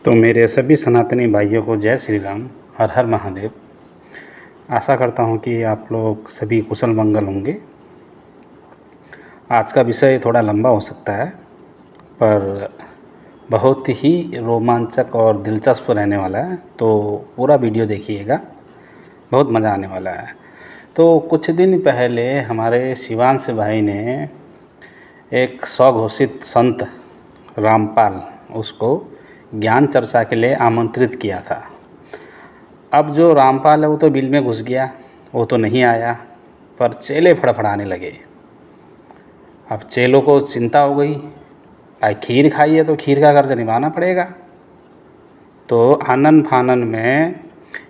तो मेरे सभी सनातनी भाइयों को जय श्री राम, हर हर महादेव। आशा करता हूँ कि आप लोग सभी कुशल मंगल होंगे। आज का विषय थोड़ा लंबा हो सकता है, पर बहुत ही रोमांचक और दिलचस्प रहने वाला है, तो पूरा वीडियो देखिएगा, बहुत मज़ा आने वाला है। तो कुछ दिन पहले हमारे शिवांश भाई ने एक स्वघोषित संत रामपाल उसको ज्ञान चर्चा के लिए आमंत्रित किया था। अब जो रामपाल है वो तो बिल में घुस गया, वो तो नहीं आया, पर चेले फड़फड़ाने लगे। अब चेलों को चिंता हो गई, भाई खीर खाई है तो खीर का कर्ज निभाना पड़ेगा। तो आनन फानन में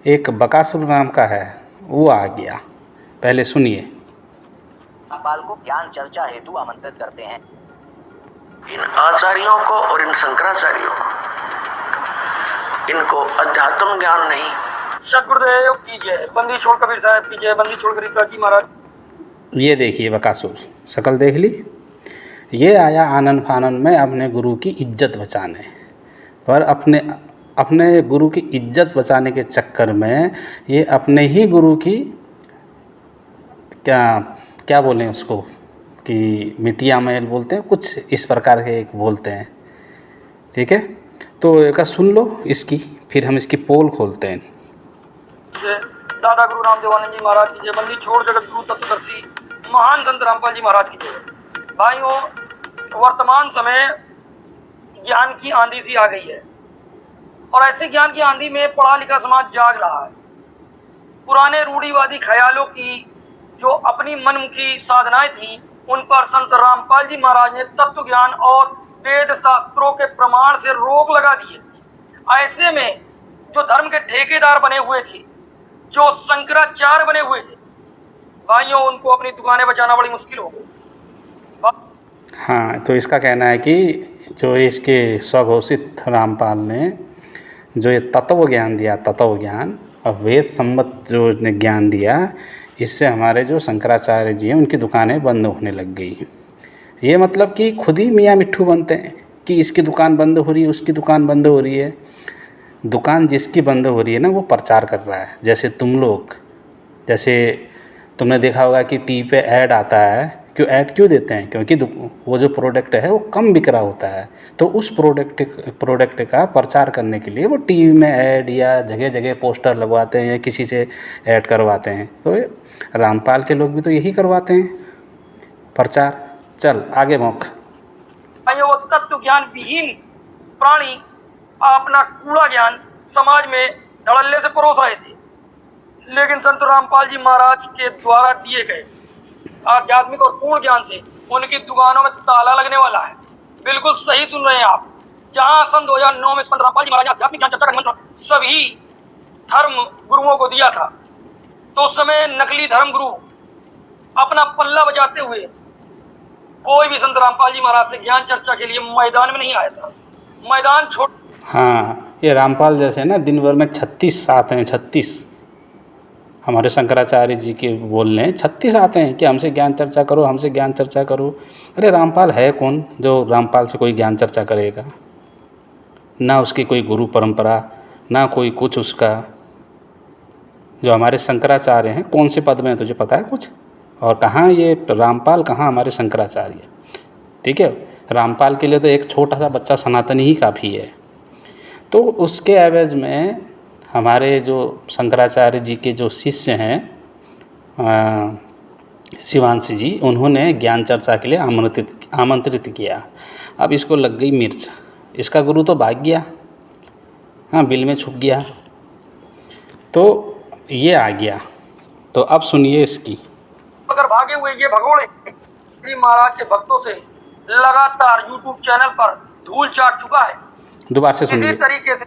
एक बकासुर नाम का है, वो आ गया। पहले सुनिए। रामपाल को ज्ञान चर्चा हेतु आमंत्रित करते हैं। इन आचार्यों को और इन शंकराचार्यों को, इनको अध्यात्म ज्ञान नहीं। सतगुरुदेव की जय, बंदी छोड़ कबीर साहब की जय, बंदी छोड़ गरीब जी महाराज। ये देखिए बकासुर, शकल देख ली। ये आया आनन फानन में अपने गुरु की इज्जत बचाने, पर अपने गुरु की इज्जत बचाने के चक्कर में ये अपने ही गुरु की क्या बोलें उसको, कि मिट्टिया मैल बोलते हैं, कुछ इस प्रकार के एक बोलते हैं। ठीक है, तो एक सुन लो इसकी, फिर हम इसकी पोल खोलते हैं। दादा गुरु रामदेवानंद जी महाराज की जय, बंदी छोड़ जगत गुरु तत्वदर्शी महान संत रामपाल जी महाराज की जय। भाइयों, वर्तमान समय ज्ञान की आंधी सी आ गई है, और ऐसे ज्ञान की आंधी में पढ़ा लिखा समाज जाग रहा है। पुराने रूढ़िवादी ख्यालों की जो अपनी मनमुखी साधनाएं थी, उन पर संत रामपाल जी महाराज ने तत्व ज्ञान और वेद शास्त्रों के प्रमाण से रोक लगा दी है। ऐसे में जो धर्म के ठेकेदार बने हुए थे, जो शंकराचार्य बने हुए थे, भाइयों उनको अपनी दुकानें बचाना बड़ी मुश्किल हो गई। हाँ, तो इसका कहना है कि जो इसके स्वघोषित रामपाल ने जो ये तत्व ज्ञान दिया, तत्व ज्ञान और वेद सम्मत जो ने ज्ञान दिया, इससे हमारे जो शंकराचार्य जी हैं उनकी दुकानें बंद होने लग गई। ये मतलब कि खुद ही मियाँ मिट्ठू बनते हैं कि इसकी दुकान बंद हो रही है, उसकी दुकान बंद हो रही है। दुकान जिसकी बंद हो रही है ना, वो प्रचार कर रहा है। जैसे तुम लोग, जैसे तुमने देखा होगा कि टीवी पे ऐड आता है। क्यों ऐड क्यों देते हैं? क्योंकि वो जो प्रोडक्ट है वो कम बिक रहा होता है, तो उस प्रोडक्ट का प्रचार करने के लिए वो टीवी में ऐड या जगह जगह पोस्टर लगवाते हैं या किसी से ऐड करवाते हैं। तो रामपाल के लोग भी तो यही करवाते हैं, प्रचार। चल आगे मौक। वो तत्व ज्ञान विहीन प्राणी अपना कूड़ा ज्ञान समाज में धड़ल्ले से परोस रहे थे, लेकिन संत रामपाल जी महाराज के द्वारा दिए गए आध्यात्मिक और पूर्ण ज्ञान से उनकी दुकानों में ताला लगने वाला है। बिल्कुल सही सुन रहे हैं आप। जहां सन 2009 में संत रामपाल जी महाराज ने आध्यात्मिक ज्ञान चर्चा का मंत्र सभी धर्म गुरुओं को दिया था, तो उस समय नकली धर्म गुरु अपना पल्ला बजाते हुए कोई भी संत रामपाल जी महाराज से ज्ञान चर्चा के लिए मैदान में नहीं आया था। मैदान छोड़। हाँ, ये रामपाल जैसे ना दिन भर में 36 आते हैं, 36 हमारे शंकराचार्य जी के बोलने 36 आते हैं कि हमसे ज्ञान चर्चा करो, हमसे ज्ञान चर्चा करो। अरे रामपाल है कौन जो रामपाल से कोई ज्ञान चर्चा करेगा? ना उसकी कोई गुरु परंपरा, ना कोई कुछ उसका। जो हमारे शंकराचार्य हैं, कौन से पद में है तुझे पता है कुछ? और कहाँ ये रामपाल, कहाँ हमारे शंकराचार्य? ठीक है, रामपाल के लिए तो एक छोटा सा बच्चा सनातनी ही काफ़ी है। तो उसके एवज में हमारे जो शंकराचार्य जी के जो शिष्य हैं शिवांश जी, उन्होंने ज्ञान चर्चा के लिए आमंत्रित किया। अब इसको लग गई मिर्च। इसका गुरु तो भाग गया, हाँ, बिल में छुप गया, तो ये आ गया। तो अब सुनिए इसकी। अगर भागे हुए ये भगोड़े जी महाराज के भक्तों से लगातार यूट्यूब चैनल पर धूल चाट चुका है। दोबारा से सुनिए। इसी तरीके से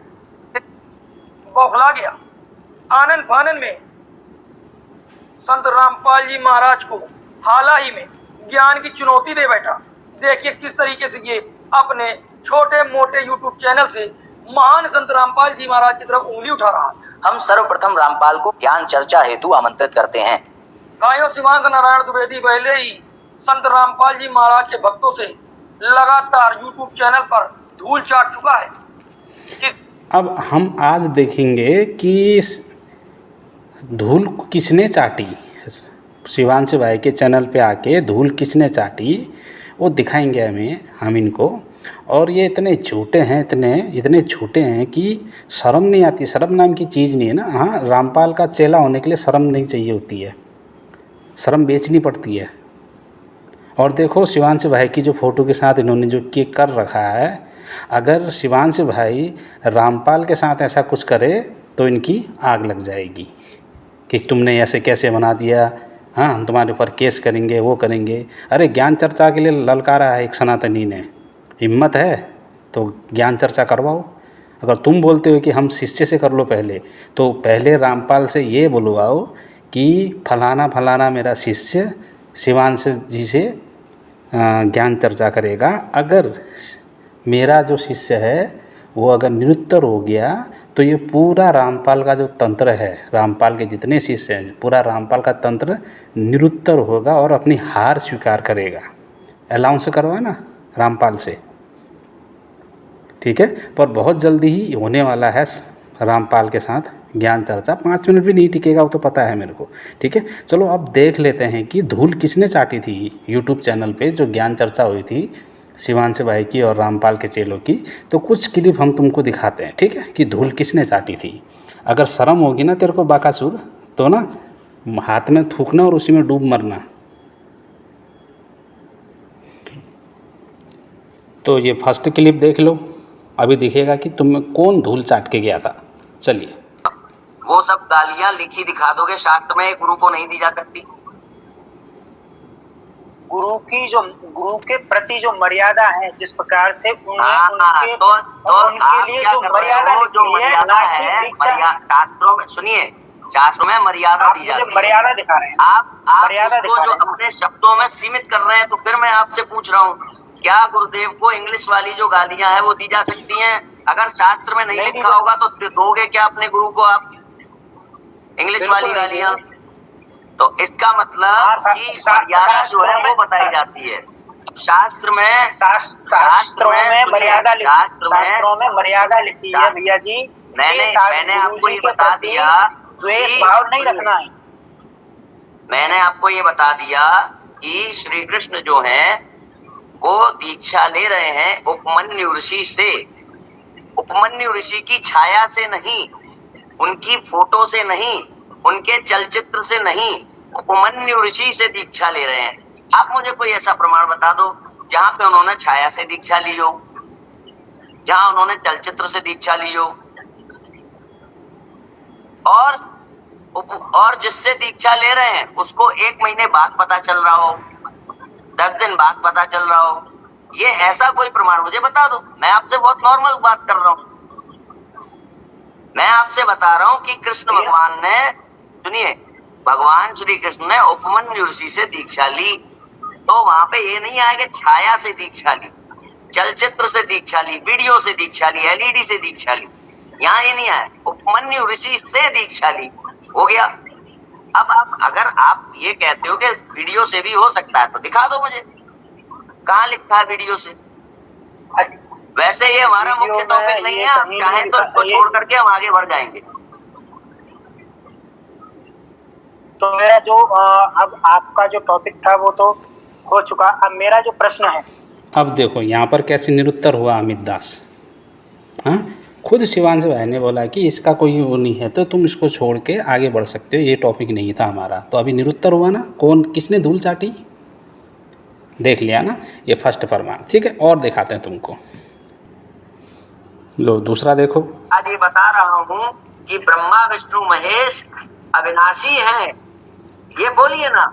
बौखला गया। आनन फानन में संत रामपाल जी महाराज को हाल ही में ज्ञान की चुनौती दे बैठा। देखिए किस तरीके से ये अपने छोटे मोटे यूट्यूब चैनल से महान संत रामपाल जी महाराज की तरफ उंगली उठा रहा है। हम सर्वप्रथम रामपाल को ज्ञान चर्चा हेतु आमंत्रित करते हैं। भाइयों, शिवांश नारायण द्विवेदी पहले ही संत रामपाल जी महाराज के भक्तों से लगातार यूट्यूब चैनल पर धूल चाट चुका है। अब हम आज देखेंगे कि धूल किसने चाटी, शिवांश भाई के चैनल पे आके धूल किसने चाटी वो दिखाएंगे हम इनको। और ये इतने झूठे हैं, इतने झूठे हैं कि शर्म नहीं आती। शर्म नाम की चीज़ नहीं है ना। हाँ, रामपाल का चेला होने के लिए शर्म नहीं चाहिए होती है, शर्म बेचनी पड़ती है। और देखो शिवांश भाई की जो फ़ोटो के साथ इन्होंने जो केक कर रखा है, अगर शिवांश भाई रामपाल के साथ ऐसा कुछ करे तो इनकी आग लग जाएगी कि तुमने ऐसे कैसे बना दिया, हाँ हम तुम्हारे ऊपर केस करेंगे, वो करेंगे। अरे ज्ञान चर्चा के लिए ललकारा है एक सनातनी ने, हिम्मत है तो ज्ञान चर्चा करवाओ। अगर तुम बोलते हो कि हम शिष्य से कर लो पहले, तो पहले रामपाल से ये बुलवाओ कि फलाना फलाना मेरा शिष्य शिवांश जी से ज्ञान चर्चा करेगा। अगर मेरा जो शिष्य है वो अगर निरुत्तर हो गया तो ये पूरा रामपाल का जो तंत्र है, रामपाल के जितने शिष्य हैं, पूरा रामपाल का तंत्र निरुत्तर होगा और अपनी हार स्वीकार करेगा। अलाउंस करवाना रामपाल से, ठीक है। पर बहुत जल्दी ही होने वाला है रामपाल के साथ ज्ञान चर्चा, 5 मिनट भी नहीं टिकेगा वो तो पता है मेरे को, ठीक है। चलो अब देख लेते हैं कि धूल किसने चाटी थी यूट्यूब चैनल पे जो ज्ञान चर्चा हुई थी शिवांश भाई की और रामपाल के चेलों की। तो कुछ क्लिप हम तुमको दिखाते हैं, ठीक है, कि धूल किसने चाटी थी। अगर शर्म होगी ना तेरे को बाकासुर, तो ना हाथ में थूकना और उसी में डूब मरना। तो ये फर्स्ट क्लिप देख लो, अभी दिखेगा कि तुम्हें कौन धूल चाट के गया था। चलिए, वो सब गालियां लिखी दिखा दोगे, शास्त्र में गुरु को नहीं दी जा सकती। गुरु के प्रति जो मर्यादा है, जिस प्रकार से उनके लिए जो मर्यादा है, शास्त्रों में सुनिए, शास्त्रों में मर्यादा दी जाती है। मर्यादा दिखा रहे हैं आप मर्यादा को जो अपने शब्दों में सीमित कर रहे हैं। तो फिर मैं आपसे पूछ रहा हूँ, क्या गुरुदेव को इंग्लिश वाली जो गालियां हैं वो दी जा सकती हैं? अगर शास्त्र में नहीं लिखा होगा तो दोगे क्या अपने गुरु को आप इंग्लिश वाली गालियां? तो इसका मतलब कि मर्यादा जो है वो बताई जाती है शास्त्र में। शास्त्रों में मर्यादा लिखी है भैया जी। मैंने आपको ये बता दिया, द्वेष भाव नहीं रखना है। मैंने आपको ये बता दिया कि श्री कृष्ण जो है वो दीक्षा ले रहे हैं उपमन्यु ऋषि से। उपमन्यु ऋषि की छाया से नहीं, उनकी फोटो से नहीं, उनके चलचित्र से नहीं, उपमन्यु ऋषि से दीक्षा ले रहे हैं। आप मुझे कोई ऐसा प्रमाण बता दो जहां पे उन्होंने छाया से दीक्षा ली हो, जहां उन्होंने चलचित्र से दीक्षा ली हो, और जिससे दीक्षा ले रहे हैं उसको 1 महीने बाद पता चल रहा हो, 10 दिन बाद पता चल रहा हो। ये ऐसा कोई प्रमाण मुझे बता दो। मैं आपसे बहुत नॉर्मल बात कर रहा हूँ। मैं आपसे बता रहा हूँ कि कृष्ण भगवान ने, सुनिए, भगवान श्री कृष्ण ने उपमन्यु ऋषि से दीक्षा ली, तो वहां पे ये नहीं आया कि छाया से दीक्षा ली, चलचित्र से दीक्षा ली, वीडियो से दीक्षा ली, एलईडी से दीक्षा ली। यहाँ ये नहीं आया, उपमन्यु ऋषि से दीक्षा ली, हो गया। अब अगर आप ये कहते हो कि वीडियो से भी हो सकता है तो दिखा दो मुझे, कहाँ लिखा है वीडियो से। वैसे ये हमारा मुख्य टॉपिक नहीं है, आप चाहें तो इसको छोड़ करके हम आगे बढ़ जाएंगे। तो मेरा जो अब आपका जो टॉपिक था वो तो हो चुका। अब मेरा जो प्रश्न है, अब देखो यहाँ पर कैसे निरुत्तर हुआ अमित दास। हाँ, खुद शिवांश भाई ने बोला कि इसका कोई वो नहीं है तो तुम इसको छोड़ के आगे बढ़ सकते हो, ये टॉपिक नहीं था हमारा। तो अभी निरुत्तर हुआ ना, कौन किसने धूल चाटी, देख लिया ना। ये फर्स्ट प्रमाण, ठीक है। और दिखाते हैं तुमको, लो दूसरा देखो। आज ये बता रहा हूँ कि ब्रह्मा विष्णु महेश अविनाशी हैं, ये बोलिए ना।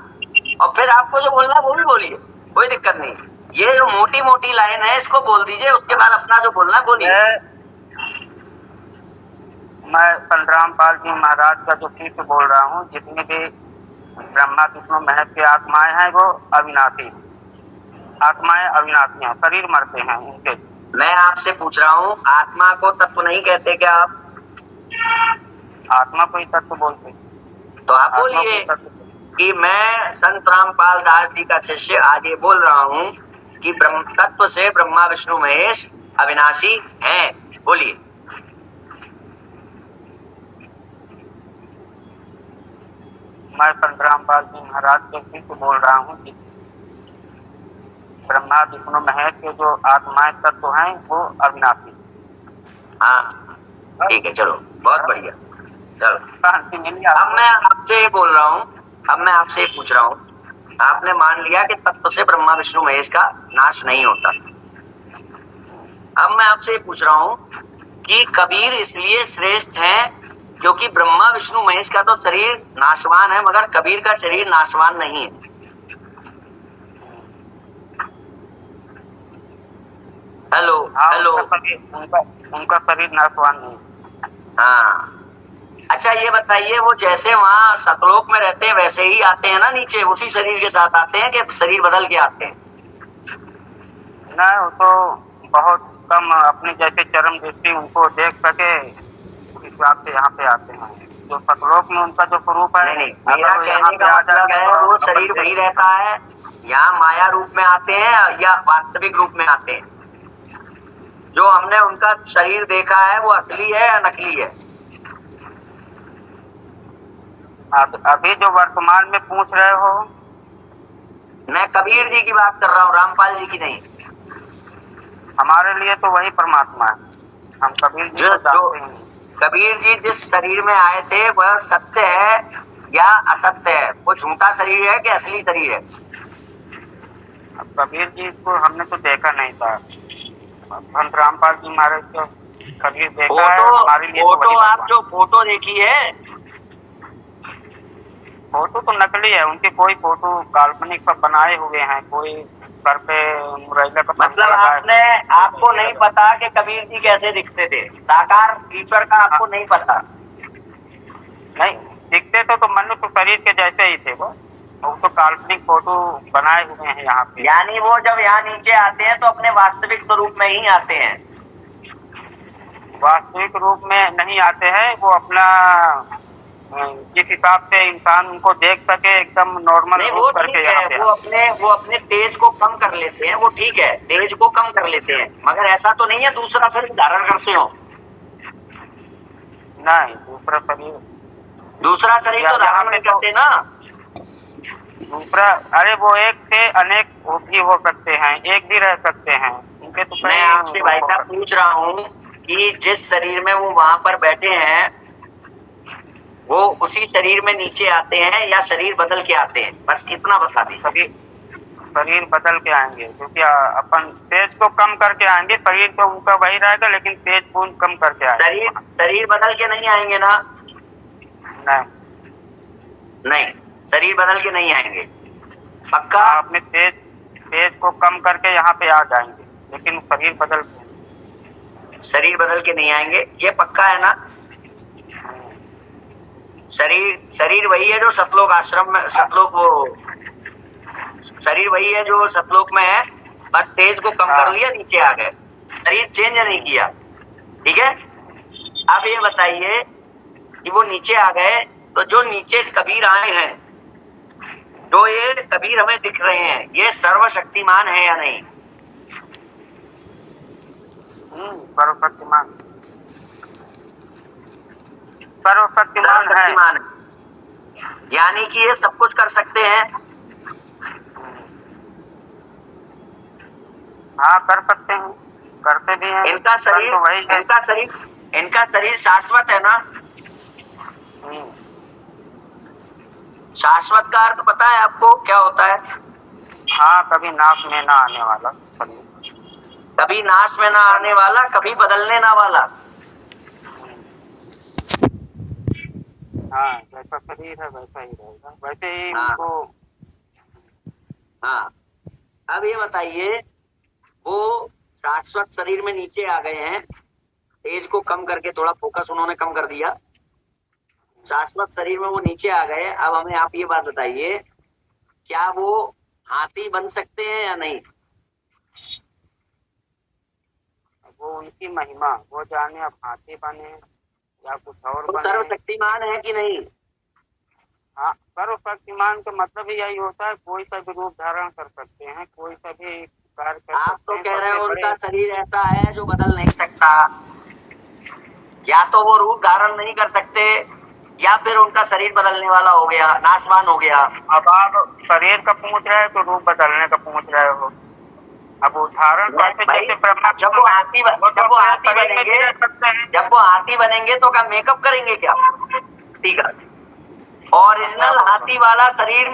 और फिर आपको जो बोलना वो भी बोलिए, कोई दिक्कत नहीं। ये जो मोटी मोटी लाइन है इसको बोल दीजिए, उसके बाद अपना जो बोलना बोलिए। मैं बलरामपाल जी महाराज का जो शिष्य बोल रहा हूँ। जितने भी ब्रह्मा विष्णु महेश के आत्माएं हैं वो अविनाशी आत्माएं, अविनाशी हैं, शरीर मरते हैं उनके। मैं आपसे पूछ रहा हूँ, आत्मा को तत्व नहीं कहते क्या आप? आत्मा को ही तत्व बोलते। तो आप बोलिए कि मैं संत रामपाल दास जी का शिष्य आज ये बोल रहा हूँ कि ब्रह्म तत्व से ब्रह्मा विष्णु महेश अविनाशी हैं, बोलिए। संतरामपाल जी महाराज के शिष्य बोल रहा हूँ। ब्रह्मा विष्णु महेश के जो आत्माएं तत्व हैं वो अविनाशी। हाँ ठीक है, चलो बहुत बढ़िया। चलो शांति मिली अब आपको? मैं आपसे ये बोल रहा हूँ, अब मैं आपसे ये पूछ रहा हूँ, आपने मान लिया कि तत्व से ब्रह्मा विष्णु महेश का नाश नहीं होता। अब मैं आपसे ये पूछ रहा हूँ कि कबीर इसलिए श्रेष्ठ है क्योंकि ब्रह्मा विष्णु महेश का तो शरीर नाशवान है मगर कबीर का शरीर नाशवान नहीं है। हेलो हाँ, हेलो। उनका शरीर नाशवान नहीं। हाँ अच्छा ये बताइए, वो जैसे वहाँ सतलोक में रहते हैं वैसे ही आते हैं ना नीचे, उसी शरीर के साथ आते हैं कि शरीर बदल के आते हैं? ना, वो तो बहुत कम अपनी जैसे चरम दृष्टि उनको देख सके उस हिसाब से यहाँ पे आते हैं। जो सतलोक में उनका जो स्वरूप है, नहीं मेरा कहने का मतलब है वो शरीर वही रहता है, यहाँ माया रूप में आते हैं या वास्तविक रूप में आते हैं? जो हमने उनका शरीर देखा है वो असली है या नकली है? अभी जो वर्तमान में पूछ रहे हो, मैं कबीर जी की बात कर रहा हूँ, रामपाल जी की नहीं। हमारे लिए तो वही परमात्मा है, हम कबीर जी को जानते हैं। कबीर जी जिस शरीर में आए थे वह सत्य है या असत्य है? वो झूठा शरीर है कि असली शरीर है? अब कबीर जी को हमने तो देखा नहीं था, संत रामपाल जी महाराज को कबीर देखा है। हमारे लिए फोटो आप जो फोटो देखी है, फोटो तो नकली है, उनके कोई फोटो काल्पनिक सब बनाए हुए हैं। कोई सर पे मुरैला का मतलब आपको नहीं पता कि कबीर जी कैसे दिखते थे, साकार ईश्वर का आपको नहीं पता? नहीं दिखते तो मनुष्य शरीर के जैसे ही थे वो तो काल्पनिक फोटो बनाए हुए हैं यहाँ पे। यानी वो जब यहाँ नीचे आते हैं तो अपने वास्तविक स्वरूप में ही आते हैं? वास्तविक रूप में नहीं आते हैं, वो अपना जिस हिसाब से इंसान उनको देख सके एकदम नॉर्मल रूप करके यहाँ पे वो अपने तेज को कम कर लेते हैं, वो ठीक है, तेज को कम कर लेते हैं, मगर ऐसा तो नहीं है दूसरा शरीर धारण करते हो? नहीं, दूसरा शरीर तो धारण नहीं करते ना। दूसरा, अरे वो एक से अनेक भी हो सकते हैं, एक भी रह सकते हैं उनके। तो मैं आपसे भाई साहब पूछ रहा हूँ कि जिस शरीर में वो वहां पर बैठे हैं वो उसी शरीर में नीचे आते हैं या शरीर बदल के आते हैं? बस इतना बता दीजिए। शरीर बदल के आएंगे क्योंकि अपन तेज को कम करके आएंगे, शरीर तो उनका वही रहेगा लेकिन तेज को कम करके आएंगे। शरीर बदल के नहीं आएंगे ना? नहीं शरीर बदल के नहीं आएंगे, पक्का? अपने तेज को कम करके यहाँ पे आ जाएंगे लेकिन शरीर बदल के नहीं आएंगे, ये पक्का है ना? शरीर वही है जो सतलोक आश्रम में, शरीर वही है जो सतलोक में है, बस तेज को कम कर लिया, नीचे आ गए, शरीर चेंज नहीं किया। ठीक है, अब ये बताइए कि वो नीचे आ गए तो जो नीचे कबीर आए हैं, जो ये कबीर हमें दिख रहे हैं, ये सर्वशक्तिमान है या नहीं? सर्वशक्तिमान है, यानी कि ये सब कुछ कर सकते हैं। हाँ कर सकते हैं, करते भी हैं। इनका शरीर शाश्वत है ना? शाश्वत का अर्थ पता है आपको क्या होता है? हाँ, कभी नाश में ना आने वाला, कभी नाश में ना आने वाला, कभी बदलने ना वाला। हाँ, जैसा शरीर है वैसा ही रहेगा, वैसे ही उनको। हाँ, अब ये बताइए, वो शाश्वत शरीर में नीचे आ गए हैं, तेज को कम करके थोड़ा फोकस उन्होंने कम कर दिया, शाश्वत शरीर में वो नीचे आ गए। अब हमें आप ये बात बताइए, क्या वो हाथी बन सकते हैं या नहीं? वो उनकी महिमा, वो जाने अब हाथी बने या कुछ और बने। सर्वशक्तिमान है कि नहीं? हाँ, सर्वशक्तिमान का मतलब यही होता है, कोई सा भी रूप धारण कर सकते हैं, कोई सा भी कार्य कर सकते हैं। आप तो कह रहे हो उनका शरीर ऐसा है जो बदल नहीं सकता, या तो वो रूप धारण नहीं कर सकते या फिर उनका शरीर बदलने वाला हो गया, नाशवान हो गया। अब आप शरीर का पूछ रहे हो तो रूप बदलने का पूछ रहे हो। अब उदाहरण कैसे भाई, जैसे ब्रह्मा जब वो हाथी बनेंगे तो क्या मेकअप करेंगे क्या? ठीक है, ओरिजिनल हाथी वाला शरीर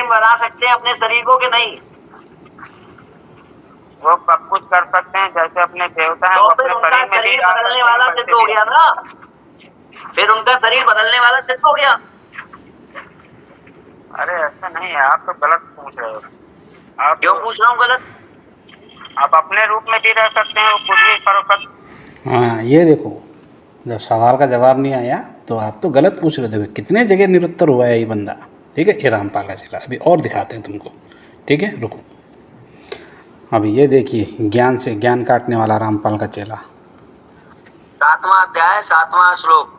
बना सकते हैं अपने शरीर को कि नहीं? वो सब कुछ कर सकते हैं, जैसे अपने देवता हैं तो वो फिर अपने उनका शरीर में शरीर बदलने वाला सिद्ध हो गया ना, फिर उनका शरीर बदलने वाला सिद्ध हो गया। अरे ऐसा नहीं है, आप तो गलत पूछ रहे हो। आप क्यों पूछ रहा हूँ गलत? आप अपने रूप में भी रह सकते हैं, वो कुछ भी फर्क। हाँ, ये देखो, जब सवाल का जवाब नहीं आया तो आप तो गलत पूछ रहे थे। कितने जगह निरुत्तर हुआ है ये बंदा, ठीक है। ये रामपाल का चेला, अभी और दिखाते हैं तुमको, ठीक है, रुको। अभी ये देखिए, ज्ञान काटने वाला रामपाल का चेला। 7वां अध्याय 7वां श्लोक।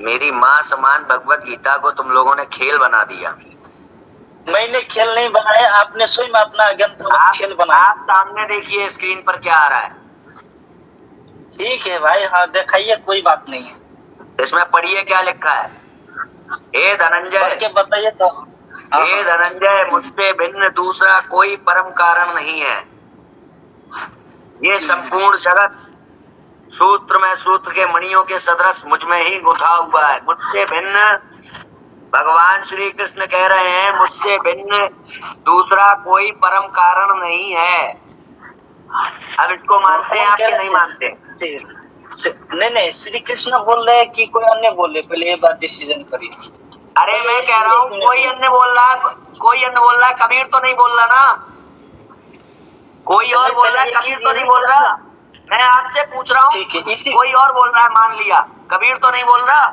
मेरी माँ समान भगवत गीता को तुम लोगों ने खेल बना दिया। मैंने खेल नहीं बनाया, आपने स्वयं अपना अज्ञानतावश खेल बनाया। आप सामने देखिए स्क्रीन पर क्या आ रहा है। ठीक है भाई, हाँ दिखाइए, कोई बात नहीं है। इसमें पढ़िए क्या लिखा है। हे धनंजय, पढ़ के बताइए तो। हे धनंजय, मुझसे भिन्न दूसरा कोई परम कारण नहीं है। ये संपूर्ण जगत सूत्र में सूत्र के मणियों के सदृश मुझ में ही गुथा हुआ है। मुझसे भिन्न, भगवान श्री कृष्ण कह रहे हैं, मुझसे भिन्न दूसरा कोई परम कारण नहीं है। अब इसको मानते हैं आप कि नहीं मानते? नहीं, श्री कृष्ण बोल रहे हैं कि कोई अन्य बोल रहे? पहले ये बात डिसीजन करिए। अरे मैं कह रहा हूँ कोई अन्य बोल रहा है, कबीर तो नहीं बोल रहा ना। कोई और बोल रहा है, कबीर तो नहीं बोल रहा। मैं आपसे पूछ रहा हूँ, कोई और बोल रहा है, मान लिया, कबीर तो नहीं बोल रहा।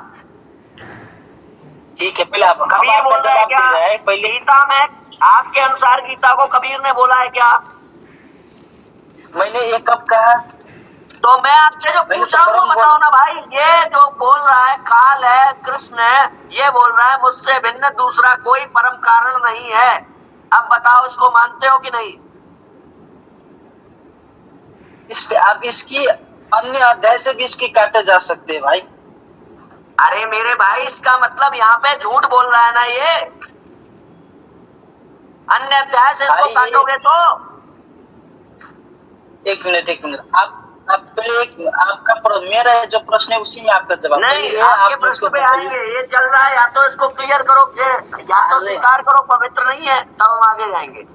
ठीक है, पहले आप कबीर बोल रहा है क्या? पहले गीता में आपके अनुसार गीता को कबीर ने बोला है क्या? मैंने ये कब कहा? तो मैं आपसे जो पूछ रहा हूँ वो बताओ ना भाई। ये जो बोल रहा है काल है, कृष्ण है, ये बोल रहा है मुझसे भिन्न दूसरा कोई परम कारण नहीं है। अब बताओ, इसको मानते हो कि नहीं? इस पे आप इसकी अन्य अध्याय से भी इसकी काटे जा सकते हैं भाई। अरे मेरे भाई, इसका मतलब यहाँ पे झूठ बोल रहा है ना ये। अन्य अध्याय से इसको काटोगे तो। एक मिनट, आप पहले आपका मेरा जो प्रश्न है उसी में आपका जवाब नहीं, आपके प्रश्न पे आएंगे। ये चल रहा है, या तो इसको क्लियर करो, या तो स्वीकार करो पवित्र नहीं है, तब हम आगे जाएंगे।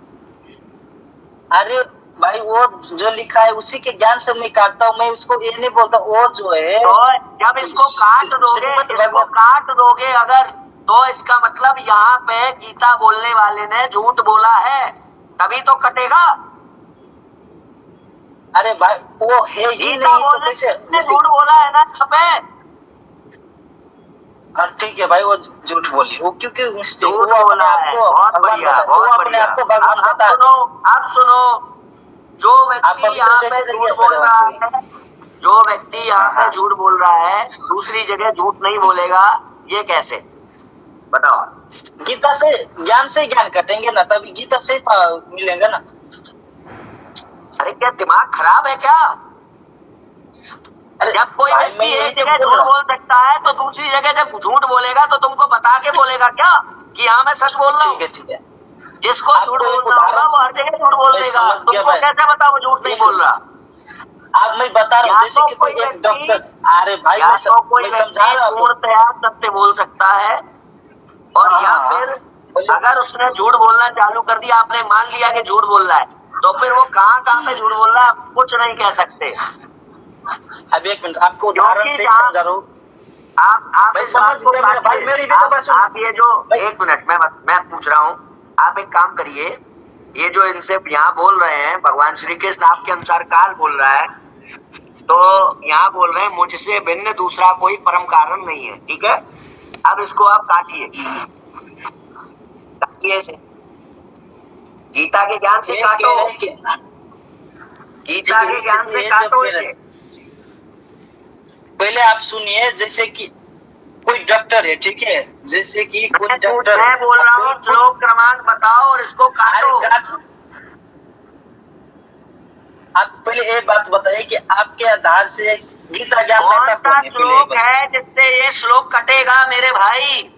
अरे भाई, वो जो लिखा है उसी के ज्ञान से मैं काटता हूँ, मैं उसको ये नहीं बोलता। वो जो है, तो जब इसको काट दोगे अगर, तो इसका मतलब यहाँ पे गीता बोलने वाले ने झूठ बोला है, तभी तो कटेगा। अरे भाई, वो है ही नहीं तो कैसे झूठ बोला है ना यहाँ पे। हाँ ठीक है भाई, वो झूठ बोली, वो क्योंकि झूठ बोला है। बहुत बढ़िया, बहुत बढ़िया। अब सुनो, जो व्यक्ति यहाँ पे झूठ बोल रहा है, झूठ बोल रहा है, दूसरी जगह झूठ नहीं बोलेगा, ये कैसे? बताओ। गीता से ज्ञान कटेंगे ना, तभी गीता से मिलेगा ना। अरे क्या दिमाग खराब है क्या? जब कोई व्यक्ति एक जगह झूठ बोल सकता है तो दूसरी जगह जब झूठ बोलेगा तो तुमको बता के बोलेगा क्या कि हाँ मैं सच बोल रहा हूँ? ठीक है। जिसको झूठ बोलना होगा वो हर जगह झूठ बोल देगा। तुमको कैसे बता वो झूठ नहीं बोल रहा? अब मैं बता रहा हूँ, जैसे कि कोई एक डॉक्टर, अरे भाई मैं समझा रहा हूँ, पूर्णतया सत्य बोल सकता है, और या फिर अगर उसने झूठ बोलना चालू कर दिया, आपने मान लिया कि झूठ बोल रहा है, तो फिर वो कहाँ पे झूठ बोल रहा है आप कुछ नहीं कह सकते। अब एक मिनट, आपको उदाहरण से समझा रहा हूँ। आप इस बात को आप ये जो एक मिनट मैं पूछ रहा हूँ, आप एक काम करिए, ये जो इनसे यहाँ बोल रहे हैं भगवान श्री कृष्ण आपके अनुसार काल बोल रहा है, तो यहाँ बोल रहे हैं मुझसे भिन्न दूसरा कोई परम कारण नहीं है, ठीक है। अब इसको आप काटिए ऐसे, गीता के ज्ञान से काटो, गीता के ज्ञान से काटो इसे। पहले आप सुनिए, जैसे कि कोई डॉक्टर है, ठीक है, जैसे कि कोई मैं डॉक्टर मैं बोल रहा हूँ श्लोक क्रमांक बताओ और इसको काटो। आप पहले ये बात बताइए कि आपके आधार से गीता ज्ञान कौन दाता सा कौन है? पहले ये श्लोक बताइए। है जिससे ये श्लोक कटेगा मेरे भाई?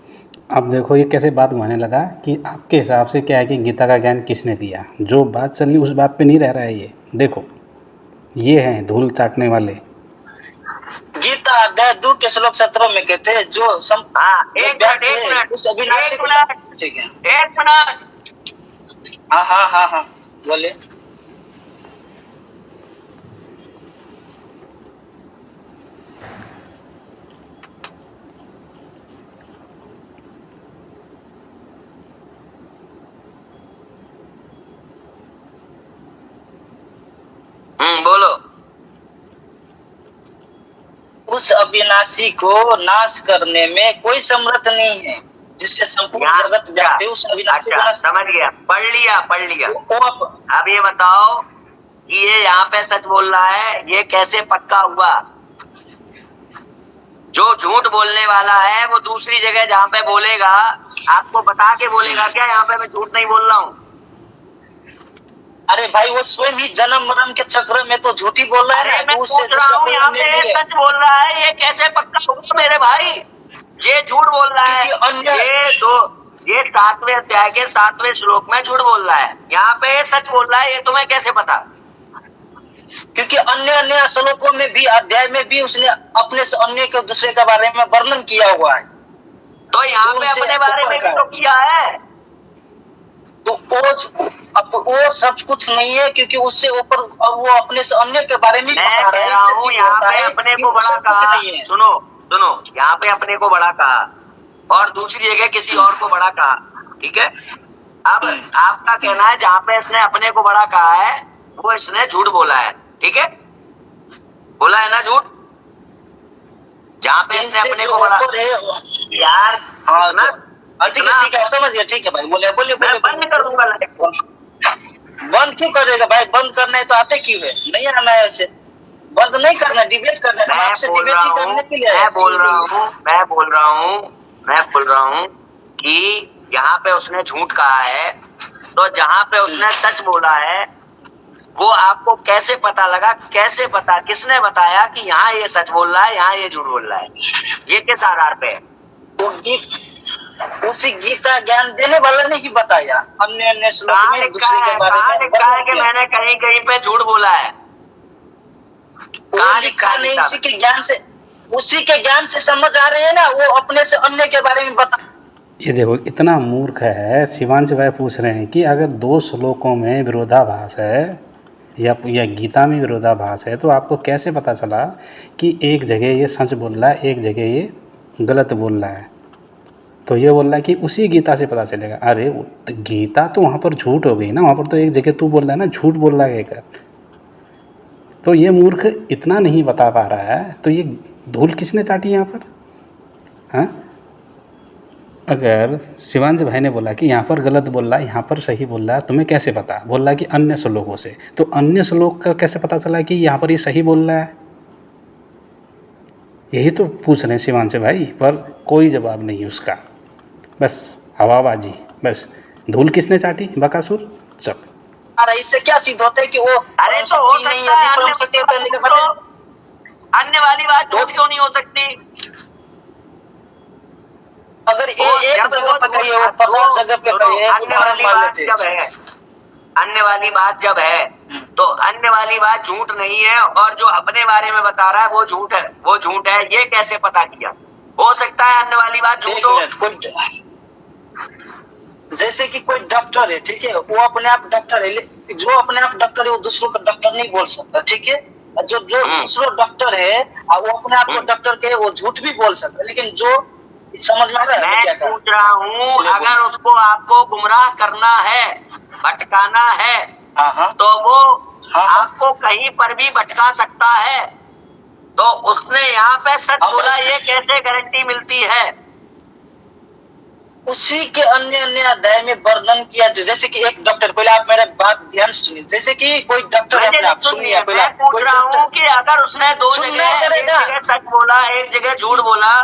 अब देखो ये कैसे बात घुमाने लगा कि आपके हिसाब से क्या है कि गीता का ज्ञान किसने दिया। जो बात चल रही उस बात पे नहीं रह रहा है ये। देखो ये हैं धूल चाटने वाले। गीता अध्याय 2 के श्लोक 17 में कहते हैं जो हाँ, एक मिनट उस अविनाशी एक को, मिनट ठीक है, एक मिनट। हाँ बोले। बोलो। उस अविनाशी को नाश करने में कोई समर्थ नहीं है, जिससे संपूर्ण जगत व्याप्त है। उस अविनाशी को अच्छा, नाश समझ गया, पढ़ लिया। वो अब ये बताओ कि ये यहाँ पे सच बोल रहा है, ये कैसे पक्का हुआ? जो झूठ बोलने वाला है वो दूसरी जगह जहाँ पे बोलेगा आपको बता के बोलेगा क्या यहाँ पे मैं झूठ नहीं बोल रहा हूँ? अरे भाई वो स्वयं ही जन्म मरण के चक्र में तो झूठी बोल रहा है ना। मैं उससे पूछ रहा हूँ यहाँ पे ये सच बोल रहा है, ये कैसे पक्का होगा मेरे भाई? ये झूठ बोल रहा है। ये 7वें अध्याय के 7वें श्लोक में झूठ बोल रहा है, यहाँ पे सच बोल रहा है, ये तुम्हें कैसे पता? क्योंकि अन्य श्लोकों में भी, अध्याय में भी उसने अपने से अन्य के दूसरे के बारे में वर्णन किया हुआ है। तो यहाँ पे अपने बारे में भी तो किया है। तो वो सब कुछ नहीं है, क्योंकि उससे ऊपर वो अपने से अन्य के बारे में मैं कह रहा हूँ यहाँ पे अपने को बड़ा कहा। सुनो यहाँ पे अपने को बड़ा कहा और दूसरी जगह किसी और को बड़ा कहा, ठीक है? अब आपका कहना है जहाँ पे इसने अपने को बड़ा कहा है वो इसने झूठ बोला है, ठीक है? बोला है ना झूठ? जहाँ पे इसने अपने को बड़ा यार, हाँ ना, ठीक है, समझ गया, ठीक है भाई, बोले मैं बंद करूंगा। बंद क्यों करेगा भाई? बंद करना है तो आते क्यों है? नहीं आना है ऐसे, बंद नहीं करना, डिबेट करना है। आपसे डिबेट ही करने के लिए मैं बोल रहा हूँ कि यहाँ पे उसने झूठ कहा है, तो जहाँ पे उसने सच बोला है वो आपको कैसे पता लगा? कैसे पता, किसने बताया कि यहाँ ये सच बोल रहा है, यहाँ ये झूठ बोल रहा है? ये किस आधार पे है? उसी गीता ज्ञान देने वाला ने ही बताया। अन्य श्लोक में दूसरे के बारे में लिखा है कि मैंने कहीं पे झूठ बोला है? कहाँ लिखा नहीं? उसी के ज्ञान से समझ आ रहे हैं ना, वो अपने से अन्य के बारे में बता। ये देखो इतना मूर्ख है। शिवांश भाई पूछ रहे हैं कि अगर 2 श्लोकों में विरोधाभास है या गीता में विरोधाभास है तो आपको कैसे पता चला कि एक जगह ये सच बोल रहा है, एक जगह ये गलत बोल रहा है? तो ये बोल रहा है कि उसी गीता से पता चलेगा। अरे गीता तो वहाँ पर झूठ हो गई ना, वहाँ पर तो एक जगह तू बोल रहा है ना झूठ बोल रहा है एक। तो ये मूर्ख इतना नहीं बता पा रहा है, तो ये धूल किसने चाटी यहाँ पर? हाँ, अगर शिवांश भाई ने बोला कि यहाँ पर गलत बोल रहा है, यहाँ पर सही बोल रहा है, तुम्हें कैसे पता? बोल रहा है कि अन्य श्लोकों से। तो अन्य श्लोक का कैसे पता चला कि यहाँ पर ये सही बोल रहा है? यही तो पूछ रहे हैं शिवांश भाई, पर कोई जवाब नहीं उसका। बस हवाबाजी, बस। धूल किसने चाटी? बकासुर। चल, अरे इससे क्या सिद्ध होता है कि वो अरे तो हो सकता है अन्य वाली बात झूठ क्यों नहीं हो सकती? अगर एक जगह पर कही है, वो 50 जगह पे कही है, उदाहरण मान लेते हैं। अन्य वाली बात जब है तो अन्य वाली बात झूठ नहीं है, और जो अपने बारे में बता रहा है वो झूठ है, वो झूठ है। ये कैसे पता किया? हो सकता है अन्य वाली बात झूठ हो। जैसे कि कोई डॉक्टर है, ठीक है, वो अपने आप डॉक्टर है, जो अपने आप डॉक्टर है वो दूसरों को डॉक्टर नहीं बोल सकता, ठीक है? जो दूसरा डॉक्टर है वो अपने आप को डॉक्टर के, वो झूठ भी बोल सकता है। लेकिन जो समझ में आ रहा है, मैं पूछ रहा हूँ, अगर उसको आपको गुमराह करना है, भटकाना है, तो वो आपको कहीं पर भी भटका सकता है। तो उसने यहाँ पे सच बोला, ये कैसे गारंटी मिलती है? उसी के अन्य अध्याय में वर्णन किया। जैसे कि एक डॉक्टर, पहले आप मेरे बात ध्यान सुनिए। जैसे कि कोई डॉक्टर है, आप सुनिए पहले। मैं पूछ रहा हूँ कि अगर उसने दो जगह सच बोला, एक जगह झूठ बोला,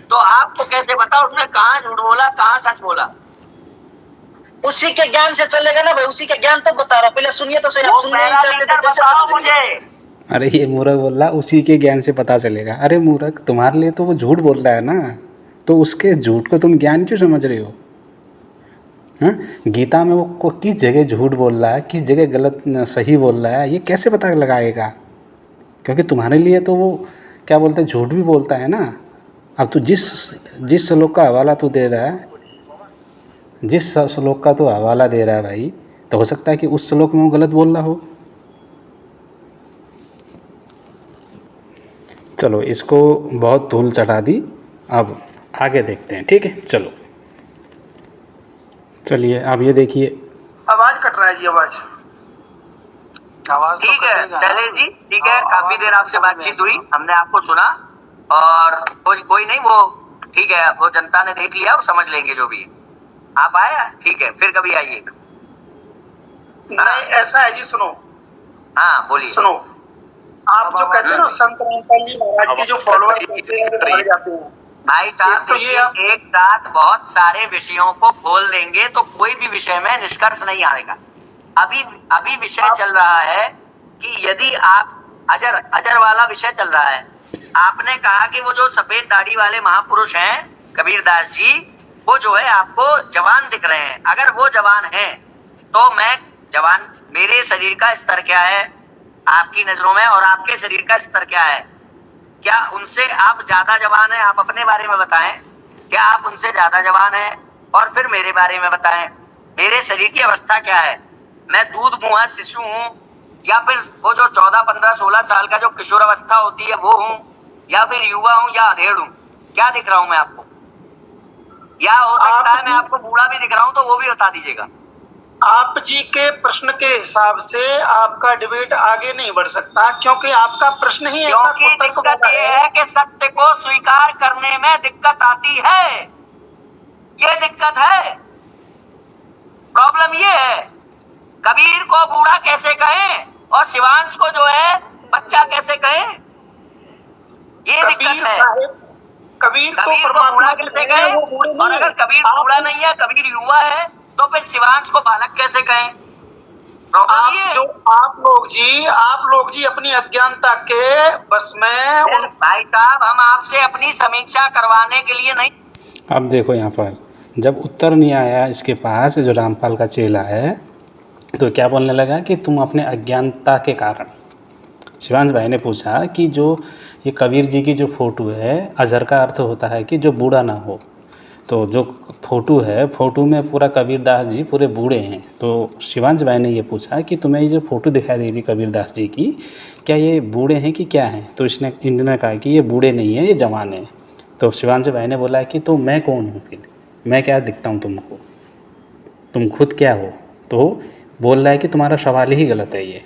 तो तो आपको कैसे पता उसने कहाँ झूठ बोला कहाँ सच बोला? उसी के ज्ञान से चलेगा ना भाई, उसी के ज्ञान तो बता रहा हूँ, पहले सुनिए तो सही। आप वो सुनना ही चाहते पैरामीटर तो कैसे बताओ समझेंगे? मुझे। अरे ये मूर्ख बोल रहा उसी के ज्ञान से पता चलेगा। अरे मूर्ख, तुम्हारे लिए तो वो झूठ बोल रहा है ना, तो उसके झूठ को तुम ज्ञान क्यों समझ रहे हो? हाँ, गीता में वो किस जगह झूठ बोल रहा है, किस जगह गलत सही बोल रहा है, ये कैसे पता लगाएगा? क्योंकि तुम्हारे लिए तो वो क्या बोलते हैं, झूठ भी बोलता है ना। अब तू जिस श्लोक का हवाला तू दे रहा है, जिस श्लोक का तो हवाला दे रहा है भाई, तो हो सकता है कि उस श्लोक में वो गलत बोल रहा हो। चलो, इसको बहुत धूल चढ़ा दी, अब आगे देखते हैं, ठीक है? चलो चलिए, अब ये देखिए। आवाज कट रहा है जी, आवाज ठीक है, चले जी, ठीक है। काफी देर आपसे बातचीत हुई, हमने आपको सुना, और कोई नहीं, वो ठीक है, वो जनता ने देख लिया, वो समझ लेंगे जो भी है। आप आया, ठीक है, फिर कभी आइएगा। नहीं, ऐसा है जी, सुनो। हाँ बोलिए। सुनो, आप जो कहते हैं ना संत रामपाल जी महाराज के जो फॉलोअर कहते हैं वो मारे जाते हैं। भाई साहब तो ये देखिए, एक साथ बहुत सारे विषयों को खोल देंगे तो कोई भी विषय में निष्कर्ष नहीं आएगा। अभी विषय चल रहा है कि यदि आप अजर वाला विषय चल रहा है। आपने कहा कि वो जो सफेद दाढ़ी वाले महापुरुष हैं कबीरदास जी, वो जो है आपको जवान दिख रहे हैं। अगर वो जवान हैं तो मैं जवान, मेरे शरीर का स्तर क्या है आपकी नजरों में, और आपके शरीर का स्तर क्या है? क्या उनसे आप ज्यादा जवान हैं? आप अपने बारे में बताएं, क्या आप उनसे ज्यादा जवान हैं? और फिर मेरे बारे में बताएं, मेरे शरीर की अवस्था क्या है? मैं दूध मुहा शिशु हूँ, या फिर वो जो 14, 15, 16 साल का जो किशोर अवस्था होती है वो हूँ, या फिर युवा हूँ, या अधेड़ हूँ? क्या दिख रहा हूँ मैं आपको? या हो सकता है मैं आपको बूढ़ा भी दिख रहा हूँ, तो वो भी बता दीजिएगा। आप जी के प्रश्न के हिसाब से आपका डिबेट आगे नहीं बढ़ सकता, क्योंकि आपका प्रश्न ही ऐसा क्योंकि कुतर्क दिक्कत वाला ये है है कि सत्य को स्वीकार करने में दिक्कत आती है। ये दिक्कत है, प्रॉब्लम ये है। कबीर को बूढ़ा कैसे कहें और शिवांश को जो है बच्चा कैसे कहें? ये दिक्कत है। कबीर तो कबीर को परमात्मा बूढ़ा कैसे कहें? और अगर कबीर बूढ़ा नहीं है, कबीर युवा है, तो फिर शिवांश को बालक कैसे कहें? प्रॉब्लम ये है। आप लोग जी अपनी अज्ञानता के बस में भाई साहब, हम आपसे अपनी समीक्षा करवाने के लिए नहीं। अब देखो यहाँ पर जब उत्तर नहीं आया इसके पास, जो रामपाल का चेला है, तो क्या बोलने लगा कि तुम अपने अज्ञानता के कारण। शिवांश भाई ने पूछा कि जो ये कबीर जी की जो फ़ोटो है, अजर का अर्थ होता है कि जो बूढ़ा ना हो, तो जो फ़ोटो है, फ़ोटो में पूरा कबीरदास जी पूरे बूढ़े हैं। तो शिवांश भाई ने ये पूछा कि तुम्हें ये जो फ़ोटो दिखाई दे रही कबीरदास जी की, क्या ये बूढ़े हैं कि क्या हैं? तो इन्होंने कहा कि ये बूढ़े नहीं है, ये जवान है। तो शिवांश भाई ने बोला कि तो मैं कौन हूँ फिर, मैं क्या दिखता हूँ तुमको, तुम खुद क्या हो? तो बोल रहा है कि तुम्हारा सवाल ही गलत है। ये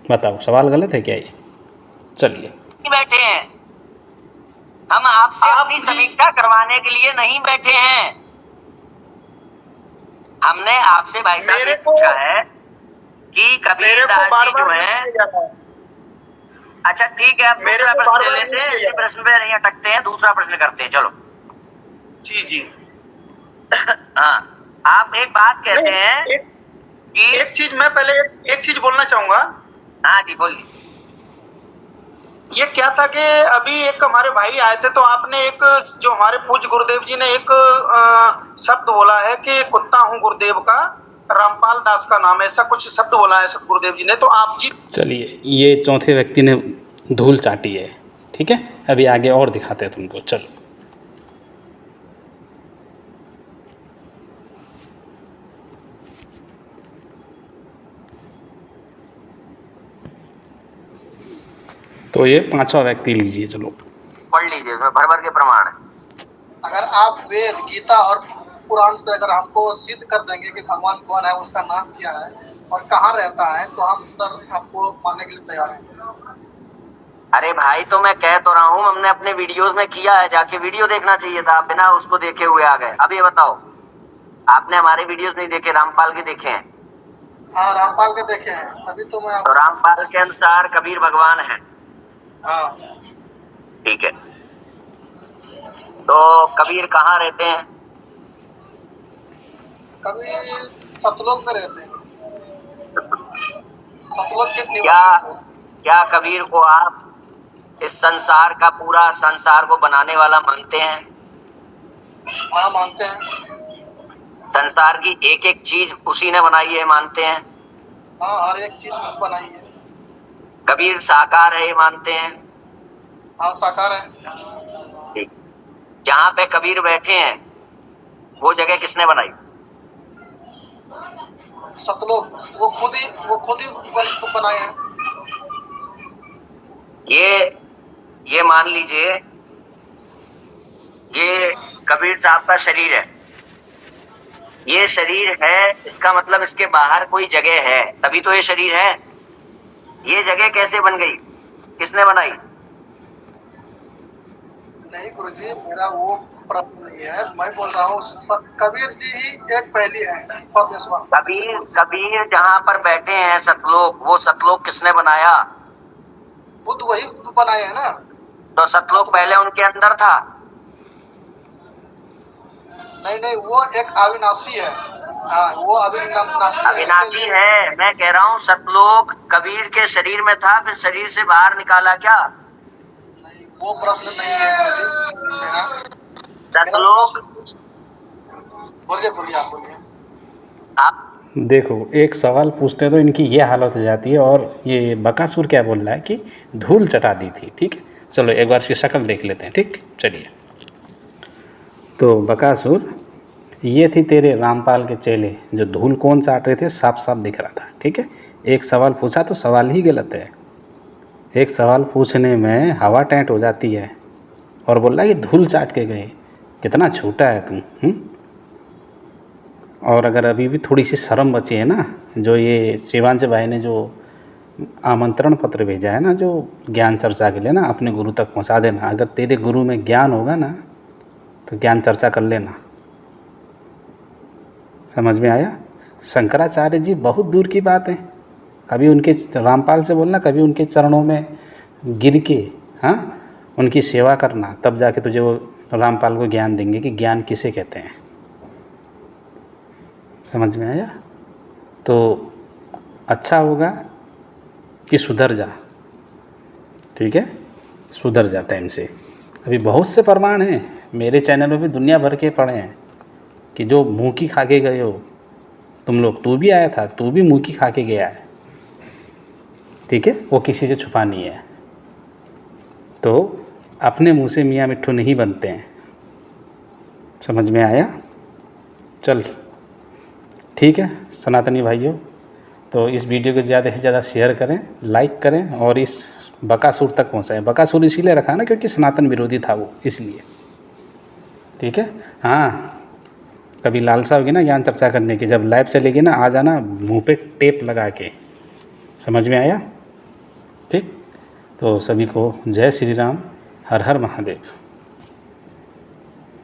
बताओ, सवाल गलत है क्या ये? चलिए, बैठे हैं हम, आपसे अपनी समीक्षा करवाने के लिए नहीं बैठे हैं। हमने आपसे भाई साहब ये पूछा है कि कबीरदास जी जो है। अच्छा ठीक है, आप दूसरा प्रश्न ले लेते हैं, इसी प्रश्न पे नहीं अटकते हैं, दूसरा प्रश्न करते हैं। चलो जी हाँ, आप एक बात कहते हैं कि एक चीज मैं पहले एक चीज बोलना चाहूंगा। हाँ जी बोलिए। ये क्या था कि अभी एक हमारे भाई आए थे, तो आपने एक जो हमारे पूज्य गुरुदेव जी ने एक शब्द बोला है कि कुत्ता हूँ गुरुदेव का, रामपाल दास का नाम, ऐसा कुछ शब्द बोला है सतगुरुदेव जी ने। तो आप जी चलिए, ये चौथे व्यक्ति ने धूल चाटी है, ठीक है? अभी आगे और दिखाते हैं तुमको, चलो। तो ये पांचवा व्यक्ति लीजिए, चलो पढ़ लीजिए, उसमें भर भर के प्रमाण है। अगर आप वेद, गीता और पुराण से अगर हमको सिद्ध कर देंगे कि भगवान कौन है, उसका नाम क्या है और कहाँ रहता है, तो हम सर आपको मानने के लिए तैयार हैं। अरे भाई, तो मैं कह तो रहा हूँ, हमने अपने वीडियोस में किया है, जाके वीडियो देखना चाहिए था, बिना उसको देखे हुए आ गए। अब ये बताओ, आपने हमारे वीडियोस नहीं देखे, रामपाल के देखे हैं? हाँ, रामपाल के देखे हैं, तभी तो मैं तो रामपाल के अनुसार कबीर भगवान है। हाँ ठीक है, तो कबीर कहाँ रहते हैं? कबीर सतलोक में रहते हैं, सतलोक के क्या निवासी हैं। क्या कबीर को आप इस संसार का पूरा संसार को बनाने वाला मानते हैं? हाँ मानते हैं। संसार की एक एक चीज उसी ने बनाई है मानते हैं? हाँ हर एक चीज बनाई है। कबीर साकार है मानते हैं? हाँ साकार है। ठीक। जहाँ पे कबीर बैठे हैं वो जगह किसने बनाई? सतलोक वो खुद ही बनाए हैं। ये मान लीजिए ये कबीर साहब का शरीर है, ये शरीर है, इसका मतलब इसके बाहर कोई जगह है, तभी तो ये शरीर है। ये जगह कैसे बन गई, किसने बनाई? नहीं गुरुजी, मेरा वो प्रश्न नहीं है, मैं बोल रहा हूँ कबीर जी ही एक पहली है परमेश्वर। कबीर जहाँ पर बैठे हैं सतलोक, वो सतलोक किसने बनाया? बुद्ध वही बनाए हैं ना। तो सतलोक पहले उनके अंदर था? नहीं वो एक अविनाशी है। हाँ वो अविनाशी है। मैं कह रहा हूँ सतलोक कबीर के शरीर में था, फिर शरीर से बाहर निकाला क्या? नहीं वो प्रश्न नहीं है गुरुजी मेरा। सतलोक बोलिए आप बोलिए। आप देखो, एक सवाल पूछते हैं तो इनकी ये हालत हो जाती है। और ये बकासुर क्या बोल रहा है कि धूल चटा दी थी। ठीक है, चलो एक बार इसकी शक्ल देख लेते हैं। ठीक, चलिए। तो बकासुर, ये थी तेरे रामपाल के चेले जो धूल कौन चाट रहे थे, साफ साफ दिख रहा था। ठीक है, एक सवाल पूछा तो सवाल ही गलत है। एक सवाल पूछने में हवा टैंट हो जाती है और बोल रहा है कि धूल चाट के गए। कितना छोटा है तू। और अगर अभी भी थोड़ी सी शर्म बची है ना, जो ये शिवांश भाई ने जो आमंत्रण पत्र भेजा है ना, जो ज्ञान चर्चा के लिए ना, अपने गुरु तक पहुंचा देना। अगर तेरे गुरु में ज्ञान होगा ना तो ज्ञान चर्चा कर लेना। समझ में आया? शंकराचार्य जी बहुत दूर की बात है। कभी उनके रामपाल से बोलना, कभी उनके चरणों में गिर के उनकी सेवा करना, तब जाके तुझे वो रामपाल को ज्ञान देंगे कि ज्ञान किसे कहते हैं। समझ में आया? तो अच्छा होगा कि सुधर जा। ठीक है, सुधर जा टाइम से। अभी बहुत से प्रमाण हैं मेरे चैनल में भी, दुनिया भर के पड़े हैं कि जो मुँह की खा के गए हो तुम लोग। तू भी आया था, तू भी मुँह की खा के गया है। ठीक है, वो किसी से छुपा नहीं है। तो अपने मुँह से मियाँ मिट्ठू नहीं बनते हैं। समझ में आया? चल ठीक है सनातनी भाइयों, तो इस वीडियो को ज़्यादा से ज़्यादा शेयर करें, लाइक करें और इस बकासुर तक पहुँचाएं। बकासुर इसीलिए रखा ना क्योंकि सनातन विरोधी था वो, इसलिए। ठीक है, हाँ कभी लालसा होगी ना ज्ञान चर्चा करने की, जब लाइव चलेगी ना, आ जाना मुंह पे टेप लगा के। समझ में आया? ठीक, तो सभी को जय श्री राम, हर हर महादेव।